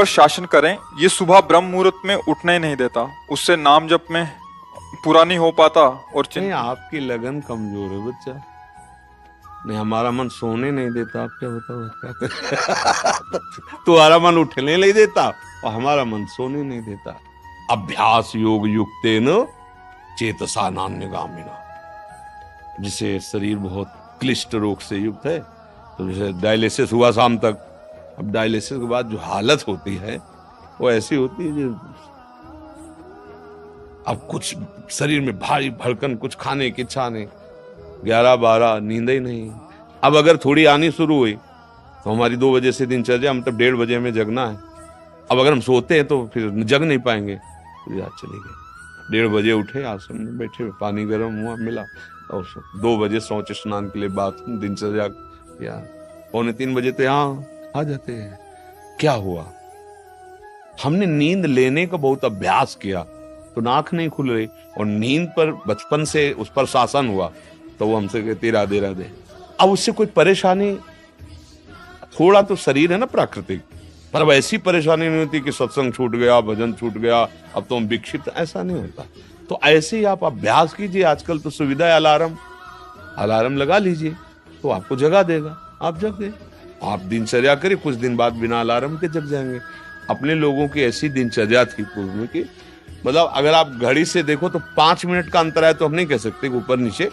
पर शासन करें, ये सुबह ब्रह्म मुहूर्त में उठने ही नहीं देता, उससे नाम जप में पूरा नहीं हो पाता और नहीं, आपकी लगन कमजोर है बच्चा। नहीं, हमारा मन सोने नहीं देता, आप क्या बताओ क्या कर तुम्हारा मन उठने नहीं देता और हमारा मन सोने नहीं देता। अभ्यास योग युक्तेन चेतसा नान्यगामिना। जिसे शरीर बहुत क्लिष्ट रोग से युक्त है, तो जैसे डायलिसिस हुआ शाम तक, अब डायलिसिस के बाद जो हालत होती है वो ऐसी होती है जो अब कुछ शरीर में भारी भड़कन, कुछ खाने की इच्छा नहीं, 11-12 नींद ही नहीं। अब अगर थोड़ी आनी शुरू हुई तो हमारी 2 बजे से दिनचर्या, मतलब 1:30 बजे हमें जगना है। अब अगर हम सोते हैं तो फिर जग नहीं पाएंगे, तो याद चली गई। 1:30 बजे उठे, आसन में बैठे, पानी गर्म हुआ मिला और 2 बजे शौच स्नान के लिए बाथरूम, दिनचर्या या 2:45 बजे तो यहाँ आ जाते हैं। क्या हुआ? हमने नींद लेने का बहुत अभ्यास किया तो नाक नहीं खुल रही, और नींद पर बचपन से उस पर शासन हुआ तो वो हमसे कहती राधे राधे। अब उससे कोई परेशानी, थोड़ा तो शरीर है ना प्राकृतिक, पर अब ऐसी परेशानी नहीं होती कि सत्संग छूट गया, भजन छूट गया, अब तो हम विक्षिप्त, ऐसा नहीं होता। तो ऐसे ही आप अभ्यास कीजिए। आजकल तो सुविधा है, अलार्म लगा लीजिए तो आपको जगा देगा, आप जग गए। आप दिनचर्या करिए, कुछ दिन बाद बिना अलार्म के जग जाएंगे। अपने लोगों की ऐसी दिनचर्या थी पूर्व में कि मतलब अगर आप घड़ी से देखो तो 5 मिनट का अंतर है तो हम नहीं कह सकते ऊपर नीचे,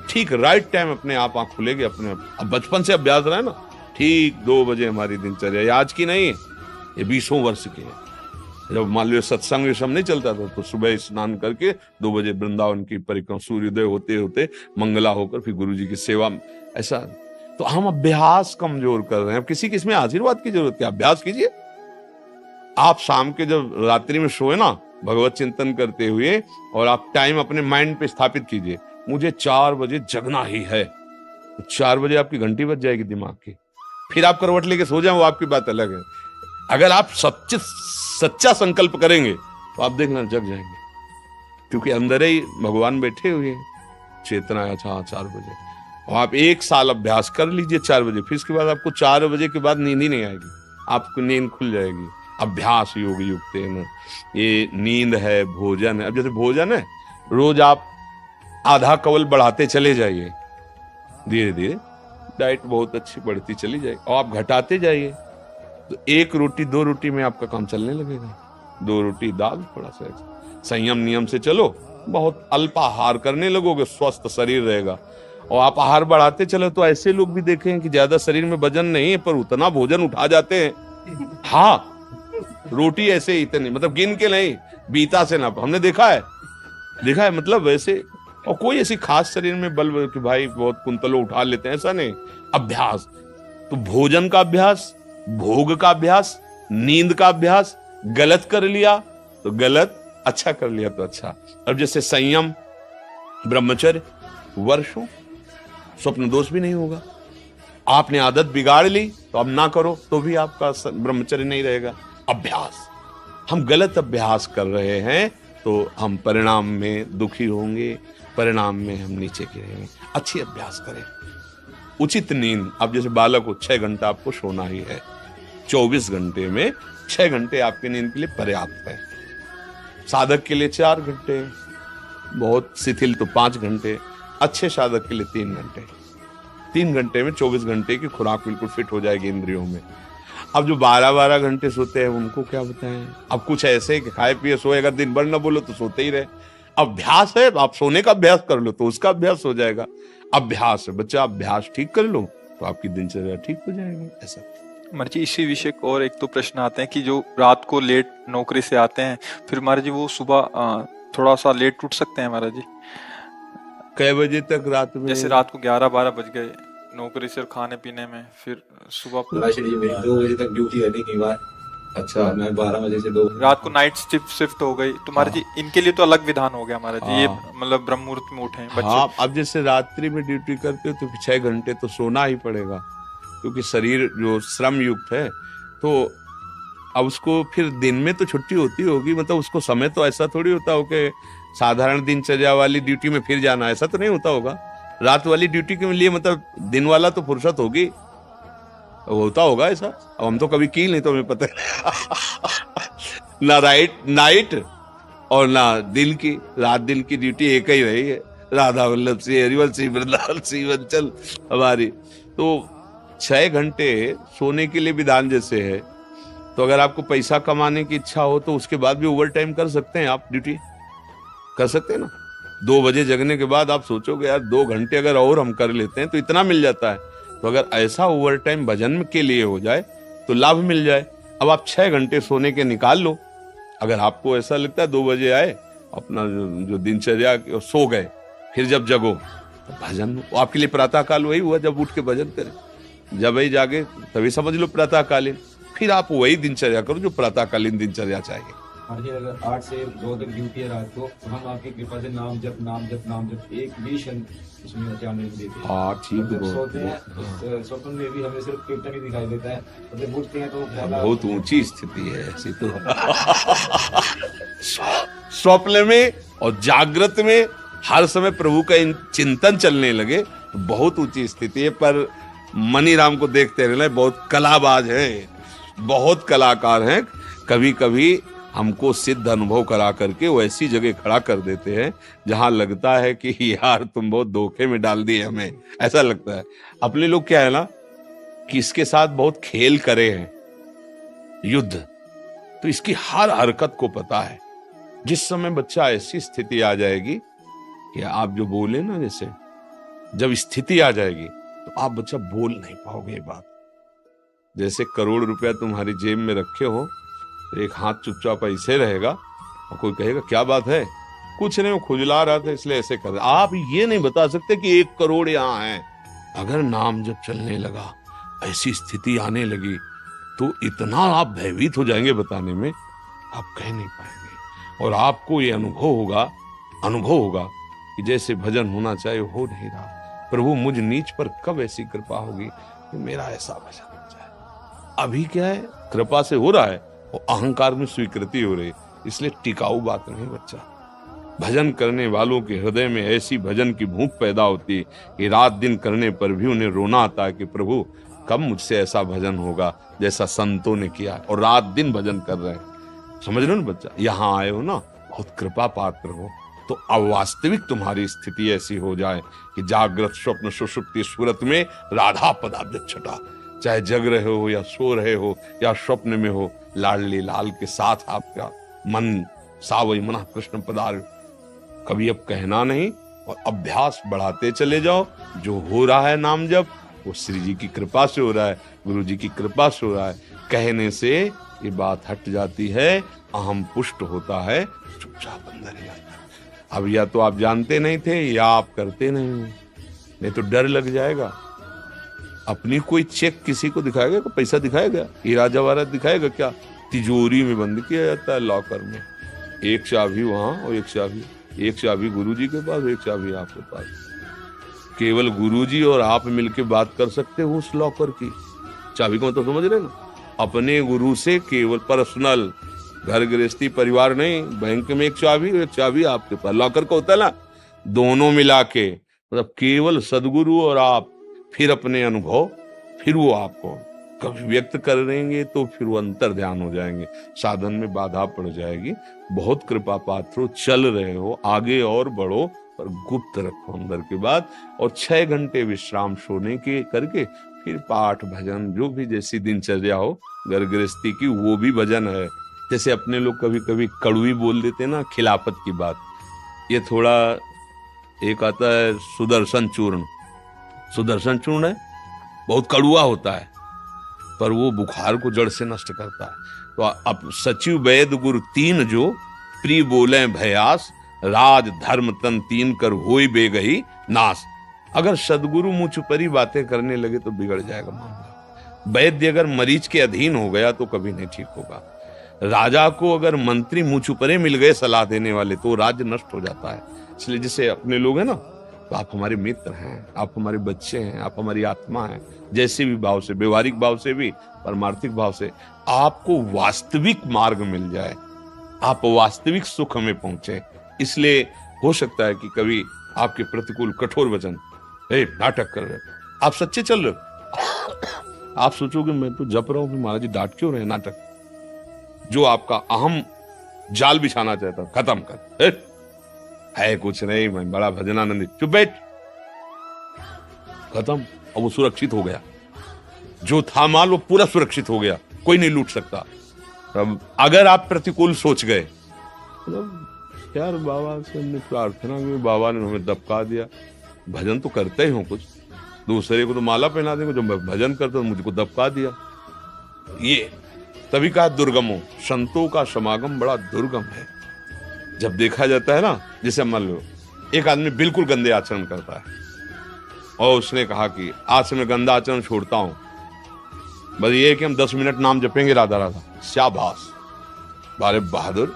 ठीक राइट टाइम अपने आप आंख खुलेगी अपने आप। अब बचपन से अभ्यास रहा है ना, ठीक 2 बजे हमारी दिनचर्या, ये आज की नहीं है, ये 20 वर्ष की है। जब मान लो सत्संग ये सब नहीं चलता था तो सुबह स्नान करके 2 बजे वृंदावन की परिक्रमा, सूर्योदय होते होते मंगला होकर फिर गुरु जी की सेवा, ऐसा। तो हम अभ्यास कमजोर कर रहे हैं। अब किसी किसमें आशीर्वाद की जरूरत है, अभ्यास कीजिए। आप शाम के जब रात्रि में सोए ना भगवत चिंतन करते हुए, और आप टाइम अपने माइंड पे स्थापित कीजिए, मुझे 4 बजे जगना ही है, तो 4 बजे आपकी घंटी बज जाएगी दिमाग की। फिर आप करवट लेके सो जाए, वो आपकी बात अलग है। अगर आप सच्चा संकल्प करेंगे तो आप देखना जग जाएंगे, क्योंकि अंदर ही भगवान बैठे हुए हैं, चेतना है। अच्छा 4 बजे, और आप 1 साल अभ्यास कर लीजिए 4 बजे, फिर इसके बाद आपको 4 बजे के बाद नींद ही नहीं आएगी, आपको नींद खुल जाएगी। अभ्यास योग युक्त है, ये नींद है, भोजन है। अब जैसे भोजन है, रोज आप आधा कवल बढ़ाते चले जाइए, धीरे धीरे डाइट बहुत अच्छी बढ़ती चली जाएगी, और आप घटाते जाइए तो 1 रोटी 2 रोटी में आपका काम चलने लगेगा। 2 रोटी दाल, थोड़ा सा संयम नियम से चलो, बहुत अल्पाहार करने लगोगे, स्वस्थ शरीर रहेगा। और आप आहार बढ़ाते चलो तो ऐसे लोग भी देखें कि ज्यादा शरीर में वजन नहीं है पर उतना भोजन उठा जाते हैं। हाँ, रोटी ऐसे ही इतनी, मतलब गिन के नहीं, बीता से ना, हमने देखा है मतलब वैसे। और कोई ऐसी खास शरीर में बल कि भाई बहुत कुंतलों उठा लेते हैं, ऐसा नहीं। अभ्यास तो भोजन का अभ्यास, भोग का अभ्यास, नींद का अभ्यास। गलत कर लिया तो गलत, अच्छा कर लिया तो अच्छा। अब जैसे संयम, ब्रह्मचर्य, वर्षों स्वप्न दोष भी नहीं होगा। आपने आदत बिगाड़ ली तो अब ना करो तो भी आपका ब्रह्मचर्य नहीं रहेगा। अभ्यास, हम गलत अभ्यास कर रहे हैं तो हम परिणाम में दुखी होंगे, परिणाम में हम नीचे गिरेंगे। अच्छी अभ्यास करें। उचित नींद, अब जैसे बालक को 6 घंटा आपको सोना ही है, 24 घंटे में 6 घंटे आपकी नींद के लिए पर्याप्त है। साधक के लिए 4 घंटे, बहुत शिथिल तो 5 घंटे, अच्छे साधक के लिए 3 घंटे। 3 घंटे में 24 घंटे की खुराक बिल्कुल फिट हो जाएगी इंद्रियों में। अब जो 12-12 घंटे सोते हैं उनको क्या बताएं। अब कुछ ऐसे कि खाए पिए सोए, अगर दिन भर न बोलो तो सोते ही रहे। अभ्यास है, आप सोने का अभ्यास कर लो तो उसका अभ्यास हो जाएगा। अभ्यास है बच्चा, अभ्यास ठीक कर लो तो आपकी दिनचर्या ठीक हो जाएगी। ऐसा महाराज जी, इसी विषय को और एक तो प्रश्न आते हैं कि जो रात को लेट नौकरी से आते हैं, फिर महाराज जी वो सुबह थोड़ा सा लेट उठ सकते हैं महाराज जी? कई बजे तक रात में? जैसे रात को 11-12 बज गए नौकरी से और खाने पीने में, फिर सुबह मेरी 2 बजे तक ड्यूटी रहती कई बार। अच्छा, मैं 12 बजे से 2 रात को नाइट शिफ्ट हो गई तो महाराज जी इनके लिए तो अलग विधान हो गया महाराज जी। ये मतलब ब्रह्म मुहूर्त में उठे बच्चे। हाँ, अब जैसे रात्रि में ड्यूटी करते हो तो 6 घंटे तो सोना ही पड़ेगा, क्योंकि शरीर जो श्रम युक्त है। तो अब उसको फिर दिन में तो छुट्टी होती होगी, मतलब उसको समय तो ऐसा थोड़ी होता हो कि साधारण दिनचर्या वाली ड्यूटी में फिर जाना, ऐसा तो नहीं होता होगा। रात वाली ड्यूटी के लिए मतलब दिन वाला तो फुर्सत होगी, होता होगा ऐसा, अब हम तो कभी की नहीं तो हमें पता है। ना नाइट और ना दिन की, रात दिन की ड्यूटी एक ही रही है, राधा वल्लभ श्री हरिवंश श्री वृंदावन श्री वंचल हमारी। तो 6 घंटे सोने के लिए विधान जैसे है, तो अगर आपको पैसा कमाने की इच्छा हो तो उसके बाद भी ओवर टाइम कर सकते हैं, आप ड्यूटी कर सकते हैं ना। 2 बजे जगने के बाद आप सोचोगे यार 2 घंटे अगर और हम कर लेते हैं तो इतना मिल जाता है। तो अगर ऐसा ओवर टाइम भजन के लिए हो जाए तो लाभ मिल जाए। अब आप 6 घंटे सोने के निकाल लो। अगर आपको ऐसा लगता है 2 बजे आए, अपना जो दिनचर्या सो गए, फिर जब जगो तो भजन, वो आपके लिए प्रातः काल वही हुआ जब उठ के भजन करें। जब वही जागे तभी समझ लो प्रातः कालीन, फिर आप वही दिनचर्या करो जो प्रातःकालीन दिनचर्या चाहिए। जी, अगर 8 से 2 तक ड्यूटी है रात को, तो हम आपकी कृपा से नाम जप नाम जप नाम जप एक भी क्षण इसमें जाने नहीं देते। हाँ ठीक है। जब सोते हैं तो स्वप्न में भी हमें सिर्फ कीर्तन ही दिखाई देता है, और जब उठते हैं तो बहुत ऊंची स्थिति है ऐसी तो। स्वप्न में और जागृत में हर समय प्रभु का चिंतन चलने लगे तो बहुत ऊंची स्थिति है। पर मनीराम को देखते रहना, बहुत कलाबाज है, बहुत कलाकार हैं। कभी कभी हमको सिद्ध अनुभव करा करके वो ऐसी जगह खड़ा कर देते हैं जहां लगता है कि यार तुम बहुत धोखे में डाल दिए हमें, ऐसा लगता है। अपने लोग क्या है ना कि इसके साथ बहुत खेल करे हैं, युद्ध, तो इसकी हर हरकत को पता है। जिस समय बच्चा ऐसी स्थिति आ जाएगी कि आप जो बोले ना, जैसे जब स्थिति आ जाएगी तो आप बच्चा बोल नहीं पाओगे ये बात। जैसे करोड़ रुपया तुम्हारी जेब में रखे हो, एक हाथ चुपचाप ऐसे रहेगा और कोई कहेगा क्या बात है, कुछ नहीं वो खुजला रहा था इसलिए ऐसे कर, आप ये नहीं बता सकते कि 1 करोड़ यहाँ है। अगर नाम जब चलने लगा, ऐसी स्थिति आने लगी तो इतना आप भयभीत हो जाएंगे, बताने में आप कह नहीं पाएंगे। और आपको ये अनुभव होगा कि जैसे भजन होना चाहिए हो नहीं रहा। प्रभु मुझ नीच पर कब ऐसी कृपा होगी कि मेरा ऐसा भजन हो जाए। अभी क्या है, कृपा से हो रहा है और अहंकार में स्वीकृति हो रही, इसलिए टिकाऊ बात नहीं बच्चा। भजन करने वालों के हृदय में ऐसी भजन की भूख पैदा होती है कि रात दिन करने पर भी उन्हें रोना आता है कि प्रभु कब मुझसे ऐसा भजन होगा जैसा संतों ने किया, और रात दिन भजन कर रहे हैं। समझ लो ना बच्चा, यहाँ आए हो ना, बहुत कृपा पात्र हो, तो अवास्तविक तुम्हारी स्थिति ऐसी हो जाए कि जागृत स्वप्न सुषुप्ति स्फुरत में राधा पदाब्ज छटा, चाहे जग रहे हो या सो रहे हो या स्वप्न में हो, लाडली लाल के साथ आपका मन सावई मना कृष्ण पदार। कभी अब कहना नहीं और अभ्यास बढ़ाते चले जाओ। जो हो रहा है नाम जप वो श्री जी की कृपा से हो रहा है, गुरु जी की कृपा से हो रहा है। कहने से ये बात हट जाती है, अहम पुष्ट होता है, चुपचाप अंदर ही आता है। अब या तो आप जानते नहीं थे या आप करते नहीं तो डर लग जाएगा। अपनी कोई चेक किसी को दिखाएगा, कोई पैसा दिखाएगा, हीरा जवाहरात दिखाएगा क्या? तिजोरी में बंद किया जाता है लॉकर में, एक चाबी वहां और एक चाबी गुरुजी के पास, एक चाबी आपके पास। केवल गुरुजी और आप मिलके बात कर सकते हो उस लॉकर की चाबी को, तो समझ रहे ना, अपने गुरु से केवल पर्सनल, घर गृहस्थी परिवार नहीं, बैंक में एक चाबी आपके पास, लॉकर का होता है ना, दोनों मिला के, मतलब केवल सदगुरु और आप, फिर अपने अनुभव, फिर वो आपको कभी व्यक्त कर देंगे तो फिर वो अंतर ध्यान हो जाएंगे, साधन में बाधा पड़ जाएगी। बहुत कृपा पात्र हो, चल रहे हो, आगे और बढ़ो, पर गुप्त रखो अंदर की बात। और 6 घंटे विश्राम सोने के करके फिर पाठ भजन जो भी जैसी दिनचर्या हो घर गृहस्थी की, वो भी भजन है। जैसे अपने लोग कभी कभी कड़वी बोल देते ना, खिलाफत की बात, ये थोड़ा एक आता है सुदर्शन चूर्ण है, बहुत कड़वा होता है पर वो बुखार को जड़ से नष्ट करता है। तो अब सचिव वैद गुरु 3 जो प्रिय बोले भयास, राज धर्म तन 3 कर होई बेगही नाश। अगर सदगुरु मुँह छुपरी बातें करने लगे तो बिगड़ जाएगा मामला। वैद्य अगर मरीज के अधीन हो गया तो कभी नहीं ठीक होगा। राजा को अगर मंत्री मुँह छुपरे मिल गए सलाह देने वाले तो राज्य नष्ट हो जाता है। इसलिए जैसे अपने लोग हैं ना, तो आप हमारे मित्र हैं, आप हमारे बच्चे हैं, आप हमारी आत्मा हैं, जैसे भी भाव से, व्यवहारिक भाव से भी, परमार्थिक भाव से, आपको वास्तविक मार्ग मिल जाए, आप वास्तविक सुख में पहुंचे। इसलिए हो सकता है कि कभी आपके प्रतिकूल कठोर वचन, नाटक कर रहे, आप सच्चे चल रहे हो, आप सोचोगे मैं तो जप रहा हूं, फिर महाराज जी डांट क्यों रहे? नाटक। जो आपका अहम जाल बिछाना चाहता खत्म कर। है कुछ नहीं, मैं बड़ा भजनानंदी, चुप बैठ, खत्म। और वो सुरक्षित हो गया, जो था माल वो पूरा सुरक्षित हो गया, कोई नहीं लूट सकता। अब अगर आप प्रतिकूल सोच गए, मतलब यार बाबा से हमने प्रार्थना की, बाबा ने हमें दबका दिया, भजन तो करते ही हो, कुछ दूसरे को तो माला पहना देंगे, जो मैं भजन करता हूं मुझको दबका दिया। ये तभी कहा दुर्गम हो, संतों का समागम बड़ा दुर्गम है। जब देखा जाता है ना, जैसे मान लो एक आदमी बिल्कुल गंदे आचरण करता है और उसने कहा कि आज से मैं गंदा आचरण छोड़ता हूं, बस ये है कि हम 10 मिनट नाम जपेंगे राधा राधा, शाबाश, बारे बहादुर,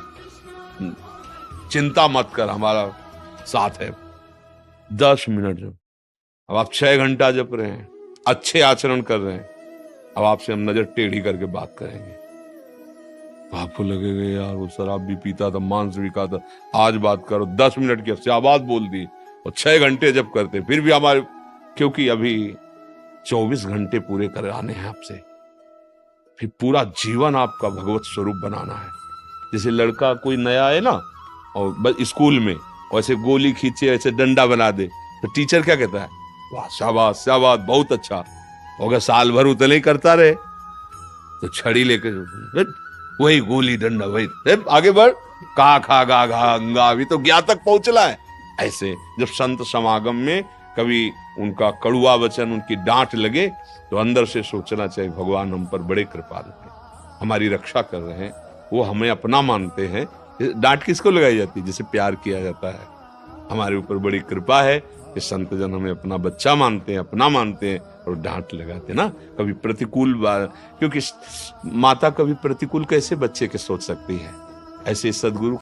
चिंता मत कर, हमारा साथ है। 10 मिनट जब, अब आप 6 घंटा जप रहे हैं, अच्छे आचरण कर रहे हैं, अब आपसे हम नजर टेढ़ी करके बात करेंगे, आपको लगेगा यार वो शराब भी पीता था, मांस भी खाता, आज बात करो। 10 मिनट की शाबाश बोल दी और 6 घंटे जब करते फिर भी हमारे, क्योंकि अभी 24 घंटे पूरे कराने हैं आपसे, फिर पूरा जीवन आपका भगवत स्वरूप बनाना है। जैसे लड़का कोई नया है ना और बस स्कूल में वैसे गोली खींचे, ऐसे डंडा बना दे, तो टीचर क्या कहता है? वाह शाबाश शाबाश, बहुत अच्छा। अगर साल भर उतने ही करता रहे तो छड़ी लेकर वही गोली डंडा, वही आगे बढ़, का खा गा घा अंगा, अभी तो ज्ञा तक पहुंचना है। ऐसे जब संत समागम में कभी उनका कड़ुआ वचन, उनकी डांट लगे, तो अंदर से सोचना चाहिए भगवान हम पर बड़े कृपालु हैं, हमारी रक्षा कर रहे हैं, वो हमें अपना मानते हैं। डांट किसको लगाई जाती है? जिसे प्यार किया जाता है। हमारे ऊपर बड़ी कृपा है कि संत जन हमें अपना बच्चा मानते हैं, अपना मानते हैं और डांट लगाते ना। कभी प्रतिकूल बात, क्योंकि माता कभी प्रतिकूल कैसे बच्चे के सोच सकती है, ऐसे सदगुरु